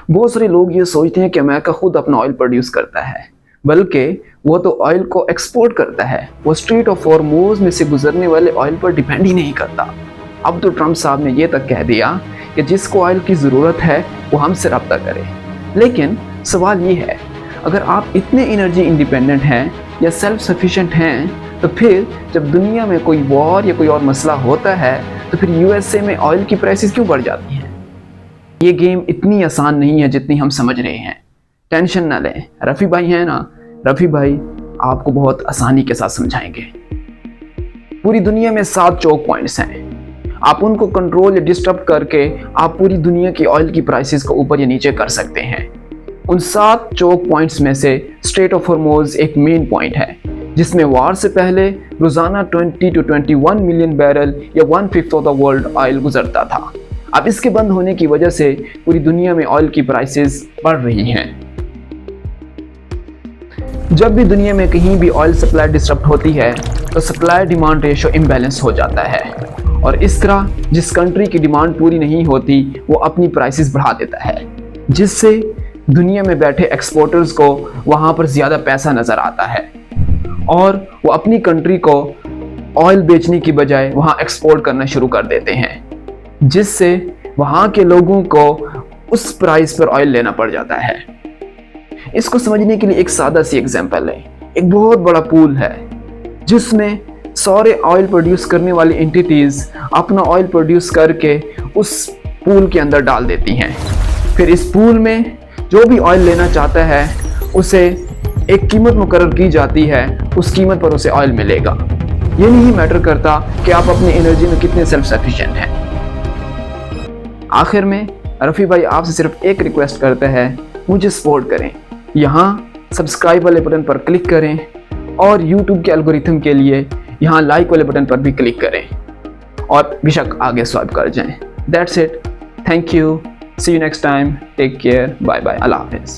बहुत सारे लोग ये सोचते हैं कि अमेरिका खुद अपना ऑयल प्रोड्यूस करता है, बल्कि वो तो ऑयल को एक्सपोर्ट करता है। वो स्ट्रेट ऑफ हॉर्मुज़ में से गुजरने वाले ऑयल पर डिपेंड ही नहीं करता। अब तो ट्रंप साहब ने ये तक कह दिया कि जिसको ऑयल की ज़रूरत है वो हमसे रब्ता करे। लेकिन सवाल ये है, अगर आप इतने एनर्जी इंडिपेंडेंट हैं या सेल्फ सफिशिएंट हैं, तो फिर जब दुनिया में कोई वॉर या कोई और मसला होता है तो फिर यूएसए में ऑयल की प्राइसेस क्यों बढ़ जाती हैं? ये गेम इतनी आसान नहीं है जितनी हम समझ रहे हैं। टेंशन ना लें, रफ़ी भाई हैं ना, रफ़ी भाई आपको बहुत आसानी के साथ समझाएंगे। पूरी दुनिया में 7 चोक पॉइंट्स हैं। आप उनको कंट्रोल या डिस्टर्ब करके आप पूरी दुनिया की ऑयल की प्राइसेस को ऊपर या नीचे कर सकते हैं। उन 7 चोक पॉइंट्स में से स्ट्रेट ऑफ हॉर्मुज़ एक मेन पॉइंट है, जिसमें वार से पहले रोज़ाना 20 to 21 मिलियन बैरल या 1/5 ऑफ द वर्ल्ड ऑयल गुजरता था। अब इसके बंद होने की वजह से पूरी दुनिया में ऑयल की प्राइसेस बढ़ रही हैं। जब भी दुनिया में कहीं भी ऑयल सप्लाई डिस्टर्ब होती है तो सप्लाई डिमांड रेशो इम्बैलेंस हो जाता है, और इस तरह जिस कंट्री की डिमांड पूरी नहीं होती वो अपनी प्राइसेस बढ़ा देता है, जिससे दुनिया में बैठे एक्सपोर्टर्स को वहाँ पर ज़्यादा पैसा नज़र आता है और वो अपनी कंट्री को ऑयल बेचने की बजाय वहाँ एक्सपोर्ट करना शुरू कर देते हैं, जिससे वहाँ के लोगों को उस प्राइस पर ऑयल लेना पड़ जाता है। इसको समझने के लिए एक सादा सी एग्जांपल है। एक बहुत बड़ा पूल है जिसमें सारे ऑयल प्रोड्यूस करने वाली एंटिटीज़ अपना ऑयल प्रोड्यूस करके उस पूल के अंदर डाल देती हैं। फिर इस पूल में जो भी ऑयल लेना चाहता है उसे एक कीमत मुकर्रर की जाती है, उस कीमत पर उसे ऑयल मिलेगा। ये नहीं मैटर करता कि आप अपनी एनर्जी में कितने सेल्फ सफिशिएंट हैं। आखिर में रफ़ी भाई आपसे सिर्फ एक रिक्वेस्ट करते हैं, मुझे सपोर्ट करें। यहाँ सब्सक्राइब वाले बटन पर क्लिक करें और यूट्यूब के एल्गोरिथम के लिए यहाँ लाइक वाले बटन पर भी क्लिक करें और बेशक आगे स्वाइप कर जाएं। That's it, thank you, see you next time, take care, bye bye, अल्लाह हाफिज़।